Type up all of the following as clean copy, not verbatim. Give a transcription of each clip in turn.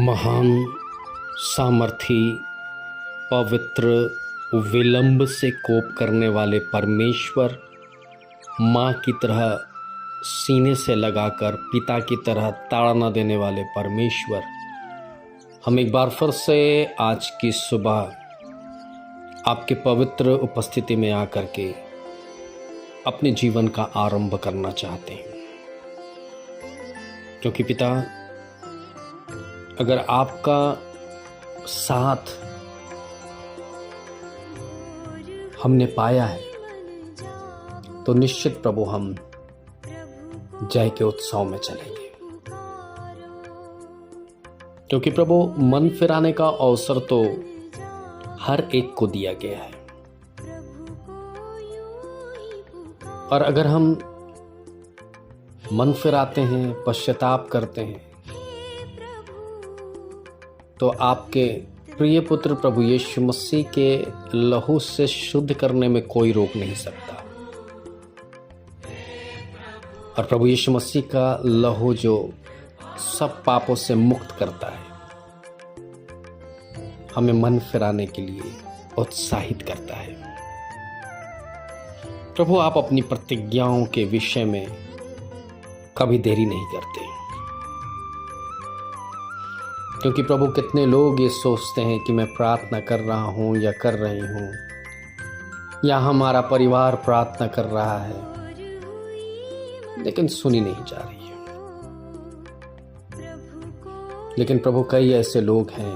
महान, सामर्थी, पवित्र, विलंब से कोप करने वाले परमेश्वर, माँ की तरह सीने से लगाकर पिता की तरह ताड़ना देने वाले परमेश्वर, हम एक बार फिर से आज की सुबह आपके पवित्र उपस्थिति में आकर के अपने जीवन का आरंभ करना चाहते हैं। क्योंकि पिता, अगर आपका साथ हमने पाया है तो निश्चित प्रभु हम जय के उत्सव में चलेंगे। क्योंकि प्रभु मन फिराने का अवसर तो हर एक को दिया गया है, और अगर हम मन फिराते हैं, पश्चाताप करते हैं, तो आपके प्रिय पुत्र प्रभु यीशु मसीह के लहू से शुद्ध करने में कोई रोक नहीं सकता। और प्रभु यीशु मसीह का लहू जो सब पापों से मुक्त करता है, हमें मन फिराने के लिए उत्साहित करता है। प्रभु, आप अपनी प्रतिज्ञाओं के विषय में कभी देरी नहीं करते। क्योंकि प्रभु, कितने लोग ये सोचते हैं कि मैं प्रार्थना कर रहा हूं या कर रही हूं, या हमारा परिवार प्रार्थना कर रहा है, लेकिन सुनी नहीं जा रही है। लेकिन प्रभु, कई ऐसे लोग हैं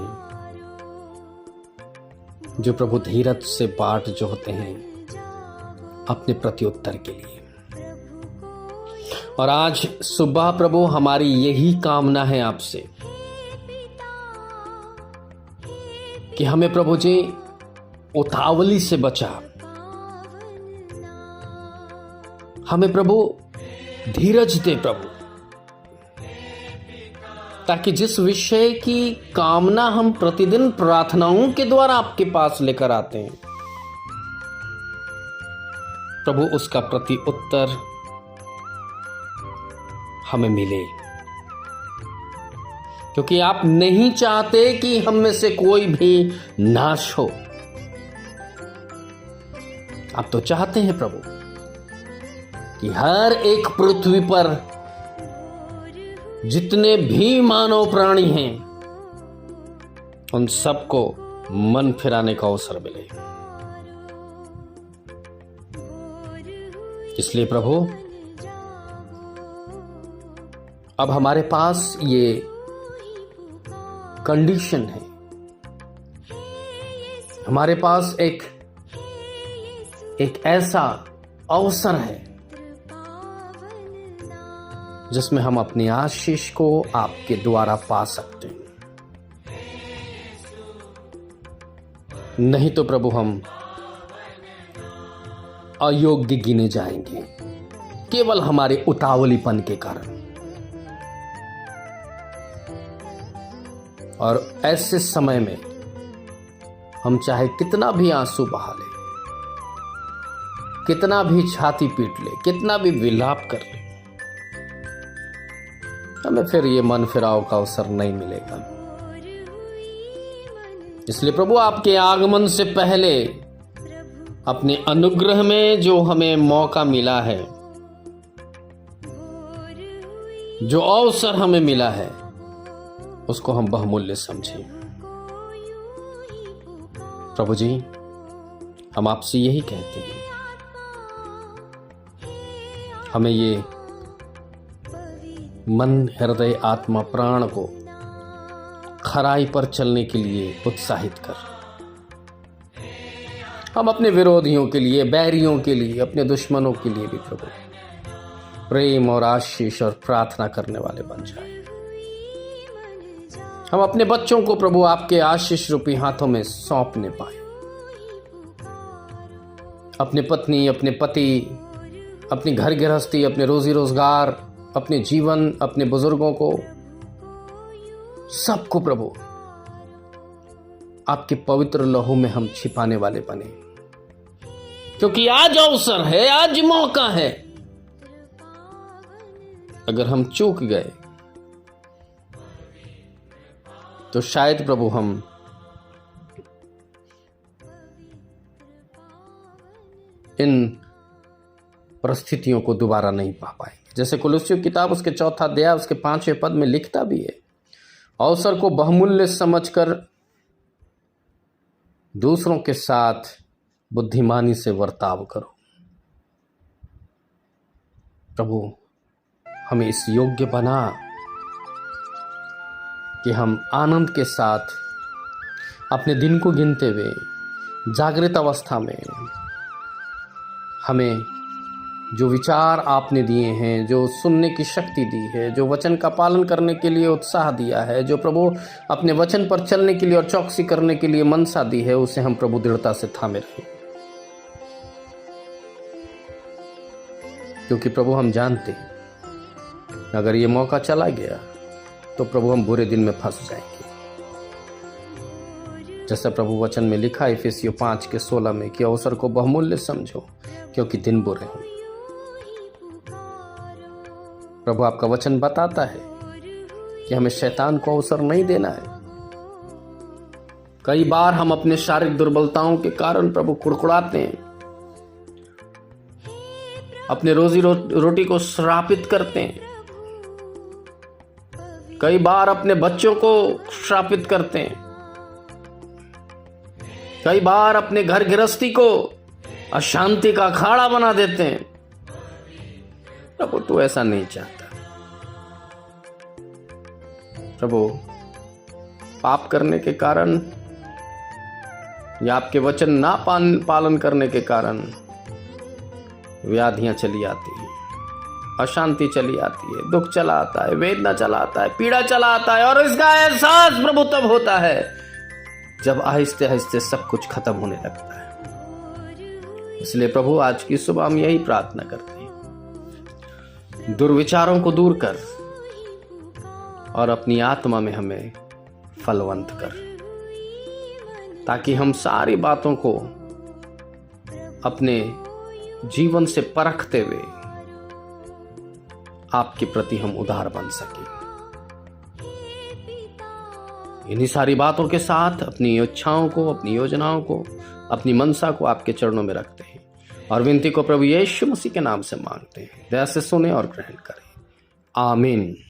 जो प्रभु धीरज से बाट जोहते हैं अपने प्रत्युत्तर के लिए। और आज सुबह प्रभु, हमारी यही कामना है आपसे कि हमें प्रभु जी उतावली से बचा, हमें प्रभु धीरज दे प्रभु, ताकि जिस विषय की कामना हम प्रतिदिन प्रार्थनाओं के द्वारा आपके पास लेकर आते हैं प्रभु, उसका प्रति उत्तर हमें मिले। क्योंकि आप नहीं चाहते कि हम में से कोई भी नाश हो। आप तो चाहते हैं प्रभु कि हर एक पृथ्वी पर जितने भी मानव प्राणी हैं, उन सबको मन फिराने का अवसर मिले। इसलिए प्रभु, अब हमारे पास ये कंडीशन है, हमारे पास एक ऐसा अवसर है जिसमें हम अपनी आशीष को आपके द्वारा पा सकते हैं। नहीं तो प्रभु, हम अयोग्य गिने जाएंगे केवल हमारे उतावलीपन के कारण। और ऐसे समय में हम चाहे कितना भी आंसू बहा ले, कितना भी छाती पीट ले, कितना भी विलाप कर ले, हमें फिर ये मन फिराव का अवसर नहीं मिलेगा। इसलिए प्रभु, आपके आगमन से पहले अपने अनुग्रह में जो हमें मौका मिला है, जो अवसर हमें मिला है, उसको हम बहुमूल्य समझें। प्रभु जी, हम आपसे यही कहते हैं, हमें ये मन, हृदय, आत्मा, प्राण को खराई पर चलने के लिए उत्साहित कर। हम अपने विरोधियों के लिए, बैरियों के लिए, अपने दुश्मनों के लिए भी प्रभु प्रेम और आशीष और प्रार्थना करने वाले बन जाए। हम अपने बच्चों को प्रभु आपके आशीष रूपी हाथों में सौंपने पाए। अपने पत्नी, अपने पति, अपनी घर गृहस्थी, अपने रोजी रोजगार, अपने जीवन, अपने बुजुर्गों को, सबको प्रभु आपके पवित्र लहू में हम छिपाने वाले बने। क्योंकि आज अवसर है, आज मौका है। अगर हम चूक गए तो शायद प्रभु हम इन परिस्थितियों को दोबारा नहीं पा पाएंगे। जैसे कुलुस्सियों की किताब उसके 4 अध्याय उसके 5वें पद में लिखता भी है, अवसर को बहुमूल्य समझकर दूसरों के साथ बुद्धिमानी से वर्ताव करो। प्रभु हमें इस योग्य बना कि हम आनंद के साथ अपने दिन को गिनते हुए जागृत अवस्था में हमें जो विचार आपने दिए हैं, जो सुनने की शक्ति दी है, जो वचन का पालन करने के लिए उत्साह दिया है, जो प्रभु अपने वचन पर चलने के लिए और चौकसी करने के लिए मनसा दी है, उसे हम प्रभु दृढ़ता से थामे रहें। क्योंकि प्रभु हम जानते हैं अगर ये मौका चला गया तो प्रभु हम बुरे दिन में फंस जाएंगे। जैसा प्रभु वचन में लिखा है इफिसियों 5:16 में कि अवसर को बहुमूल्य समझो क्योंकि दिन बुरे हैं। प्रभु आपका वचन बताता है कि हमें शैतान को अवसर नहीं देना है। कई बार हम अपने शारीरिक दुर्बलताओं के कारण प्रभु कुड़कुड़ाते हैं, अपने रोजी रोटी को श्रापित करते हैं, कई बार अपने बच्चों को श्रापित करते हैं, कई बार अपने घर गृहस्थी को अशांति का अखाड़ा बना देते हैं। प्रभु तू ऐसा नहीं चाहता। प्रभु पाप करने के कारण या आपके वचन ना पालन करने के कारण व्याधियां चली आती हैं, अशांति चली आती है, दुख चला आता है, वेदना चला आता है, पीड़ा चला आता है, और इसका एहसास प्रभु तब होता है जब आहिस्ते आहिस्ते सब कुछ खत्म होने लगता है। इसलिए प्रभु आज की सुबह हम यही प्रार्थना करते हैं, दुर्विचारों को दूर कर और अपनी आत्मा में हमें फलवंत कर, ताकि हम सारी बातों को अपने जीवन से परखते हुए आपके प्रति हम उदार बन सके। इन्हीं सारी बातों के साथ अपनी इच्छाओं को, अपनी योजनाओं को, अपनी मनसा को आपके चरणों में रखते हैं और विनती को प्रभु यीशु मसीह के नाम से मांगते हैं। दया से सुने और ग्रहण करें। आमीन।